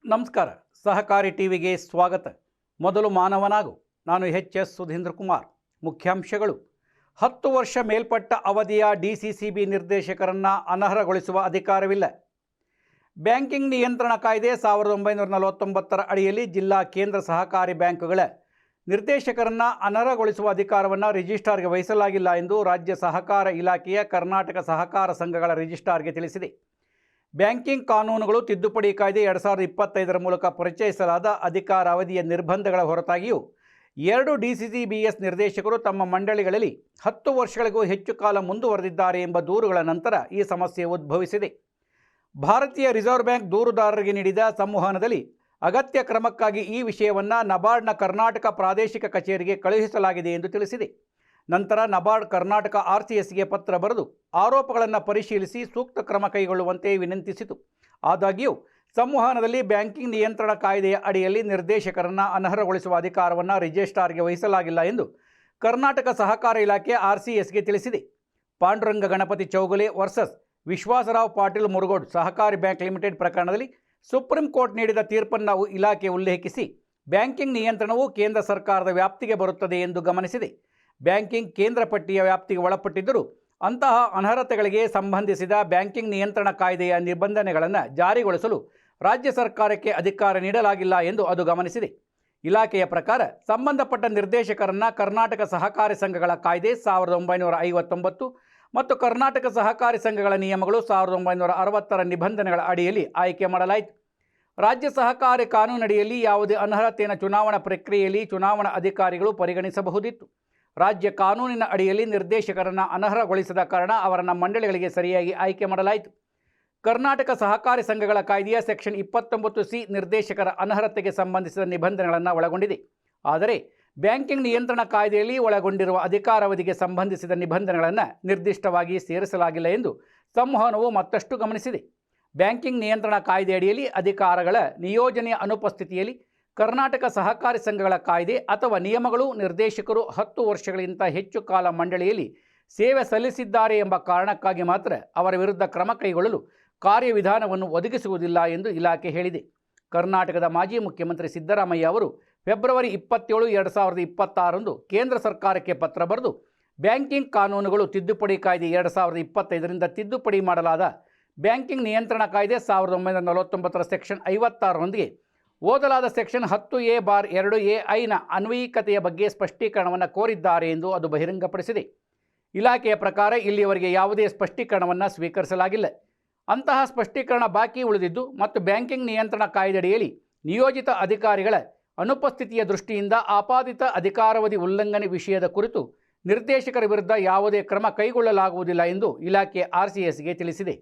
ನಮಸ್ಕಾರ. ಸಹಕಾರಿ ಟಿವಿಗೆ ಸ್ವಾಗತ. ಮೊದಲು ಮಾನವನಾಗು. ನಾನು ಎಚ್.ಎಸ್. ಸುಧೀಂದ್ರ ಕುಮಾರ್. ಮುಖ್ಯಾಂಶಗಳು: 10 ವರ್ಷ ಮೇಲ್ಪಟ್ಟ ಅವಧಿಯ ಡಿಸಿಸಿಬಿ ನಿರ್ದೇಶಕರನ್ನು ಅನರ್ಹಗೊಳಿಸುವ ಅಧಿಕಾರವಿಲ್ಲ. ಬ್ಯಾಂಕಿಂಗ್ ನಿಯಂತ್ರಣ ಕಾಯ್ದೆ 1949 ಅಡಿಯಲ್ಲಿ ಜಿಲ್ಲಾ ಕೇಂದ್ರ ಸಹಕಾರಿ ಬ್ಯಾಂಕುಗಳ ನಿರ್ದೇಶಕರನ್ನು ಅನರ್ಹಗೊಳಿಸುವ ಅಧಿಕಾರವನ್ನು ರಿಜಿಸ್ಟ್ರಾರ್ಗೆ ವಹಿಸಲಾಗಿಲ್ಲ ಎಂದು ರಾಜ್ಯ ಸಹಕಾರ ಇಲಾಖೆಯ ಕರ್ನಾಟಕ ಸಹಕಾರ ಸಂಘಗಳ ರಿಜಿಸ್ಟ್ರಾರ್ಗೆ ತಿಳಿಸಿದೆ. ಬ್ಯಾಂಕಿಂಗ್ ಕಾನೂನುಗಳು ತಿದ್ದುಪಡಿ ಕಾಯ್ದೆ 2025 ಮೂಲಕ ಪರಿಚಯಿಸಲಾದ ಅಧಿಕಾರ ಅವಧಿಯ ನಿರ್ಬಂಧಗಳ ಹೊರತಾಗಿಯೂ 2 ಡಿಸಿಸಿಬಿಎಸ್ ನಿರ್ದೇಶಕರು ತಮ್ಮ ಮಂಡಳಿಗಳಲ್ಲಿ 10 ವರ್ಷಗಳಿಗೂ ಹೆಚ್ಚು ಕಾಲ ಮುಂದುವರೆದಿದ್ದಾರೆ ಎಂಬ ದೂರುಗಳ ನಂತರ ಈ ಸಮಸ್ಯೆ ಉದ್ಭವಿಸಿದೆ. ಭಾರತೀಯ ರಿಸರ್ವ್ ಬ್ಯಾಂಕ್ ದೂರುದಾರರಿಗೆ ನೀಡಿದ ಸಂವಹನದಲ್ಲಿ ಅಗತ್ಯ ಕ್ರಮಕ್ಕಾಗಿ ಈ ವಿಷಯವನ್ನು ನಬಾರ್ಡ್ನ ಕರ್ನಾಟಕ ಪ್ರಾದೇಶಿಕ ಕಚೇರಿಗೆ ಕಳುಹಿಸಲಾಗಿದೆ ಎಂದು ತಿಳಿಸಿದೆ. ನಂತರ ನಬಾರ್ಡ್ ಕರ್ನಾಟಕ RCSಗೆ ಪತ್ರ ಬರೆದು ಆರೋಪಗಳನ್ನು ಪರಿಶೀಲಿಸಿ ಸೂಕ್ತ ಕ್ರಮ ಕೈಗೊಳ್ಳುವಂತೆ ವಿನಂತಿಸಿತು. ಆದಾಗ್ಯೂ ಸಂವಹನದಲ್ಲಿ ಬ್ಯಾಂಕಿಂಗ್ ನಿಯಂತ್ರಣ ಕಾಯ್ದೆಯ ಅಡಿಯಲ್ಲಿ ನಿರ್ದೇಶಕರನ್ನು ಅನರ್ಹಗೊಳಿಸುವ ಅಧಿಕಾರವನ್ನು ರಿಜಿಸ್ಟ್ರಾರ್ಗೆ ವಹಿಸಲಾಗಿಲ್ಲ ಎಂದು ಕರ್ನಾಟಕ ಸಹಕಾರ ಇಲಾಖೆ RCSಗೆ ತಿಳಿಸಿದೆ. ಪಾಂಡುರಂಗ ಗಣಪತಿ ಚೌಗುಲೆ ವರ್ಸಸ್ ವಿಶ್ವಾಸರಾವ್ ಪಾಟೀಲ್ ಮುರುಗೋಡ್ ಸಹಕಾರಿ ಬ್ಯಾಂಕ್ ಲಿಮಿಟೆಡ್ ಪ್ರಕರಣದಲ್ಲಿ ಸುಪ್ರೀಂ ಕೋರ್ಟ್ ನೀಡಿದ ತೀರ್ಪನ್ನು ಇಲಾಖೆ ಉಲ್ಲೇಖಿಸಿ ಬ್ಯಾಂಕಿಂಗ್ ನಿಯಂತ್ರಣವು ಕೇಂದ್ರ ಸರ್ಕಾರದ ವ್ಯಾಪ್ತಿಗೆ ಬರುತ್ತದೆ ಎಂದು ಗಮನಿಸಿದೆ. ಬ್ಯಾಂಕಿಂಗ್ ಕೇಂದ್ರ ಪಟ್ಟಿಯ ವ್ಯಾಪ್ತಿಗೆ ಒಳಪಟ್ಟಿದ್ದರೂ ಅಂತಹ ಅನರ್ಹತೆಗಳಿಗೆ ಸಂಬಂಧಿಸಿದ ಬ್ಯಾಂಕಿಂಗ್ ನಿಯಂತ್ರಣ ಕಾಯ್ದೆಯ ನಿಬಂಧನೆಗಳನ್ನು ಜಾರಿಗೊಳಿಸಲು ರಾಜ್ಯ ಸರ್ಕಾರಕ್ಕೆ ಅಧಿಕಾರ ನೀಡಲಾಗಿಲ್ಲ ಎಂದು ಅದು ಗಮನಿಸಿದೆ. ಇಲಾಖೆಯ ಪ್ರಕಾರ ಸಂಬಂಧಪಟ್ಟ ನಿರ್ದೇಶಕರನ್ನು ಕರ್ನಾಟಕ ಸಹಕಾರಿ ಸಂಘಗಳ ಕಾಯ್ದೆ 1959 ಮತ್ತು ಕರ್ನಾಟಕ ಸಹಕಾರಿ ಸಂಘಗಳ ನಿಯಮಗಳು 1960 ನಿಬಂಧನೆಗಳ ಅಡಿಯಲ್ಲಿ ಆಯ್ಕೆ ಮಾಡಲಾಯಿತು. ರಾಜ್ಯ ಸಹಕಾರಿ ಕಾನೂನಡಿಯಲ್ಲಿ ಯಾವುದೇ ಅನರ್ಹತೆಯನ್ನು ಚುನಾವಣಾ ಪ್ರಕ್ರಿಯೆಯಲ್ಲಿ ಚುನಾವಣಾ ಅಧಿಕಾರಿಗಳು ಪರಿಗಣಿಸಬಹುದಿತ್ತು. ರಾಜ್ಯ ಕಾನೂನಿನ ಅಡಿಯಲ್ಲಿ ನಿರ್ದೇಶಕರನ್ನು ಅನರ್ಹಗೊಳಿಸದ ಕಾರಣ ಅವರನ್ನು ಮಂಡಳಿಗಳಿಗೆ ಸರಿಯಾಗಿ ಆಯ್ಕೆ ಮಾಡಲಾಯಿತು. ಕರ್ನಾಟಕ ಸಹಕಾರಿ ಸಂಘಗಳ ಕಾಯ್ದೆಯ ಸೆಕ್ಷನ್ 29C ನಿರ್ದೇಶಕರ ಅನರ್ಹತೆಗೆ ಸಂಬಂಧಿಸಿದ ನಿಬಂಧನೆಗಳನ್ನು ಒಳಗೊಂಡಿದೆ. ಆದರೆ ಬ್ಯಾಂಕಿಂಗ್ ನಿಯಂತ್ರಣ ಕಾಯ್ದೆಯಲ್ಲಿ ಒಳಗೊಂಡಿರುವ ಅಧಿಕಾರಾವಧಿಗೆ ಸಂಬಂಧಿಸಿದ ನಿಬಂಧನೆಗಳನ್ನು ನಿರ್ದಿಷ್ಟವಾಗಿ ಸೇರಿಸಲಾಗಿಲ್ಲ ಎಂದು ಸಂವಹನವು ಮತ್ತಷ್ಟು ಗಮನಿಸಿದೆ. ಬ್ಯಾಂಕಿಂಗ್ ನಿಯಂತ್ರಣ ಕಾಯ್ದೆಯಡಿಯಲ್ಲಿ ಅಧಿಕಾರಗಳ ನಿಯೋಜನೆಯ ಅನುಪಸ್ಥಿತಿಯಲ್ಲಿ ಕರ್ನಾಟಕ ಸಹಕಾರಿ ಸಂಘಗಳ ಕಾಯ್ದೆ ಅಥವಾ ನಿಯಮಗಳು ನಿರ್ದೇಶಕರು 10 ವರ್ಷಗಳಿಗಿಂತ ಹೆಚ್ಚು ಕಾಲ ಮಂಡಳಿಯಲ್ಲಿ ಸೇವೆ ಸಲ್ಲಿಸಿದ್ದಾರೆ ಎಂಬ ಕಾರಣಕ್ಕಾಗಿ ಮಾತ್ರ ಅವರ ವಿರುದ್ಧ ಕ್ರಮ ಕೈಗೊಳ್ಳಲು ಕಾರ್ಯವಿಧಾನವನ್ನು ಒದಗಿಸುವುದಿಲ್ಲ ಎಂದು ಇಲಾಖೆ ಹೇಳಿದೆ. ಕರ್ನಾಟಕದ ಮಾಜಿ ಮುಖ್ಯಮಂತ್ರಿ ಸಿದ್ದರಾಮಯ್ಯ ಅವರು ಫೆಬ್ರವರಿ 27, 2026 ಕೇಂದ್ರ ಸರ್ಕಾರಕ್ಕೆ ಪತ್ರ ಬರೆದು ಬ್ಯಾಂಕಿಂಗ್ ಕಾನೂನುಗಳು ತಿದ್ದುಪಡಿ ಕಾಯ್ದೆ 2025ರಿಂದ ತಿದ್ದುಪಡಿ ಮಾಡಲಾದ ಬ್ಯಾಂಕಿಂಗ್ ನಿಯಂತ್ರಣ ಕಾಯ್ದೆ 1949 ಸೆಕ್ಷನ್ 56ರೊಂದಿಗೆ ಓದಲಾದ ಸೆಕ್ಷನ್ 10A(2)(a)(i)ನ ಅನ್ವಯಿಕತೆಯ ಬಗ್ಗೆ ಸ್ಪಷ್ಟೀಕರಣವನ್ನು ಕೋರಿದ್ದಾರೆ ಎಂದು ಅದು ಬಹಿರಂಗಪಡಿಸಿದೆ. ಇಲಾಖೆಯ ಪ್ರಕಾರ ಇಲ್ಲಿಯವರೆಗೆ ಯಾವುದೇ ಸ್ಪಷ್ಟೀಕರಣವನ್ನು ಸ್ವೀಕರಿಸಲಾಗಿಲ್ಲ. ಅಂತಹ ಸ್ಪಷ್ಟೀಕರಣ ಬಾಕಿ ಉಳಿದಿದ್ದು ಮತ್ತು ಬ್ಯಾಂಕಿಂಗ್ ನಿಯಂತ್ರಣ ಕಾಯ್ದೆಯಡಿಯಲ್ಲಿ ನಿಯೋಜಿತ ಅಧಿಕಾರಿಗಳ ಅನುಪಸ್ಥಿತಿಯ ದೃಷ್ಟಿಯಿಂದ ಆಪಾದಿತ ಅಧಿಕಾರಾವಧಿ ಉಲ್ಲಂಘನೆ ವಿಷಯದ ಕುರಿತು ನಿರ್ದೇಶಕರ ವಿರುದ್ಧ ಯಾವುದೇ ಕ್ರಮ ಕೈಗೊಳ್ಳಲಾಗುವುದಿಲ್ಲ ಎಂದು ಇಲಾಖೆ RCSಗೆ ತಿಳಿಸಿದೆ.